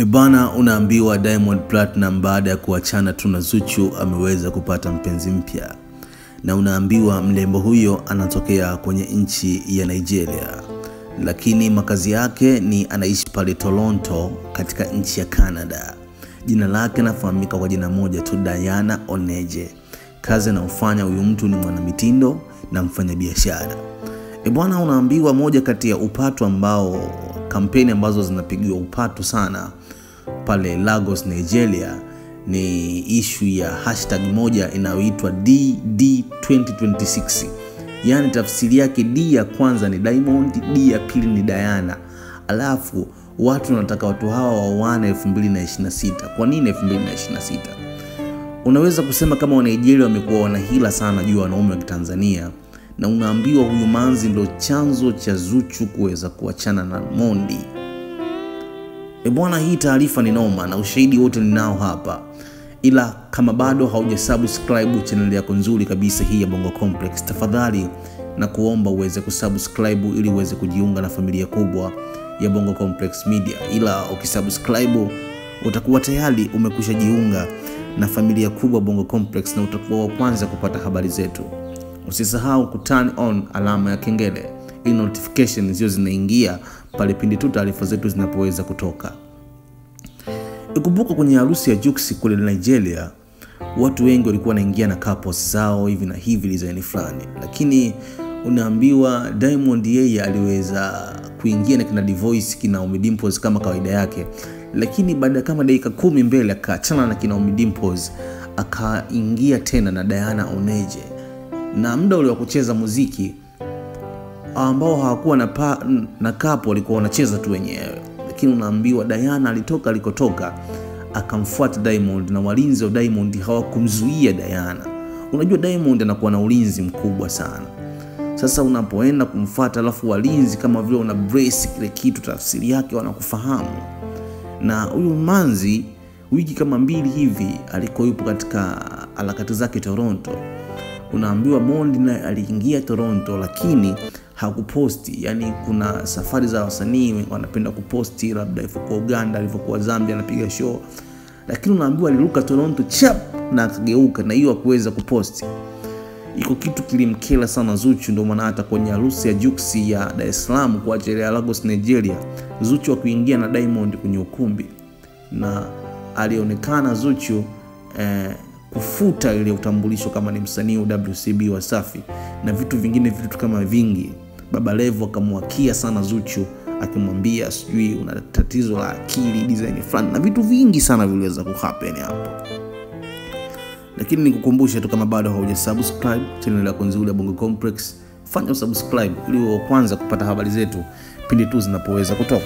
Ebana, unaambiwa Diamond Platinum baada ya kuachana tu na Zuchu ameweza kupata mpenzi mpya. Na unaambiwa mrembo huyo anatokea kwenye nchi ya Nigeria, lakini makazi yake ni anaishi pale Toronto katika nchi ya Canada. Jina lake nafahamika kwa jina moja tu, Diana Oneje. Kazi anayofanya huyu mtu ni mwanamitindo na mfanyabiashara. Bwana, unaambiwa moja kati ya upatu ambao kampeni ambazo zinapigiwa upatu sana pale Lagos, Nigeria ni issue ya hashtag moja inayoitwa DD2026. Yani tafsiri yake, D ya kwanza ni Diamond, D ya pili ni Diana. Alafu watu wanataka watu hawa waoane 2026. Kwa nini 2026? Unaweza kusema kama wa Nigeria wamekuwa wanahila sana juu ya wanaume wa Tanzania, na unaambiwa huyu manzi ndio chanzo cha Zuchu kuweza kuachana na Mondi. Bwana, hii taarifa ni noma na ushahidi wote ninao hapa. Ila kama bado haujasubscribe channel yako nzuri kabisa hii ya Bongo Complex, tafadhali na kuomba uweze kusubscribe ili uweze kujiunga na familia kubwa ya Bongo Complex Media. Ila ukisubscribe utakuwa tayari umekwisha jiunga na familia kubwa Bongo Complex na utakuwa wa kwanza kupata habari zetu. Usisahau kuturn on alama ya kengele ili notification zio zinaingia pale pindi tu taarifa zetu zinapoweza kutoka. Ikumbuka kwenye harusi ya Jux kule Nigeria, watu wengi walikuwa wanaingia na couples zao hivi na hivi design fulani, lakini unaambiwa Diamond yeye aliweza kuingia na kina Divoice, kina Ommy Dimpoz kama kawaida yake, lakini baada kama dakika 10 mbele akaachana na kina Ommy Dimpoz, akaingia tena na Diana Oneje. Na muda ule wa kucheza muziki ambao hawakuwa na couple walikuwa wanacheza tu wenyewe, lakini unaambiwa Diana alitoka alikotoka akamfuata Diamond, na walinzi wa Diamond hawakumzuia Diana. Unajua Diamond anakuwa na ulinzi mkubwa sana. Sasa unapoenda kumfuata alafu walinzi kama vile una brace kile kitu, tafsiri yake wanakufahamu. Na huyu manzi wiki kama 2 hivi alikuwa yupo katika harakati zake Toronto. Unaambiwa Mondi naye aliingia Toronto lakini hakuposti. Yani kuna safari za wasanii wanapenda kuposti, labda ilivyokuwa Uganda, ilivyokuwa Zambia anapiga show, lakini unaambiwa aliruka Toronto chap na akageuka, na hiyo hakuweza kuposti. Iko kitu kilimkela sana Zuchu, ndio maana hata kwenye harusi ya Jux ya Dar es Salaam kwa ajili ya Lagos, Nigeria, Zuchu kuingia na Diamond kwenye ukumbi, na alionekana Zuchu kufuta ile utambulisho kama ni msanii wa WCB Wasafi na vitu vingine, vitu kama vingi. Baba Levo akamwakia sana Zuchu akimwambia sijui una tatizo la akili design fulani, na vitu vingi sana viliweza kuhappen hapo. Lakini nikukumbusha tu, kama bado haujasubscribe channel yako nzuri ya Bongo Complex, fanya subscribe ili uwe kwanza kupata habari zetu pindi tu zinapoweza kutoka.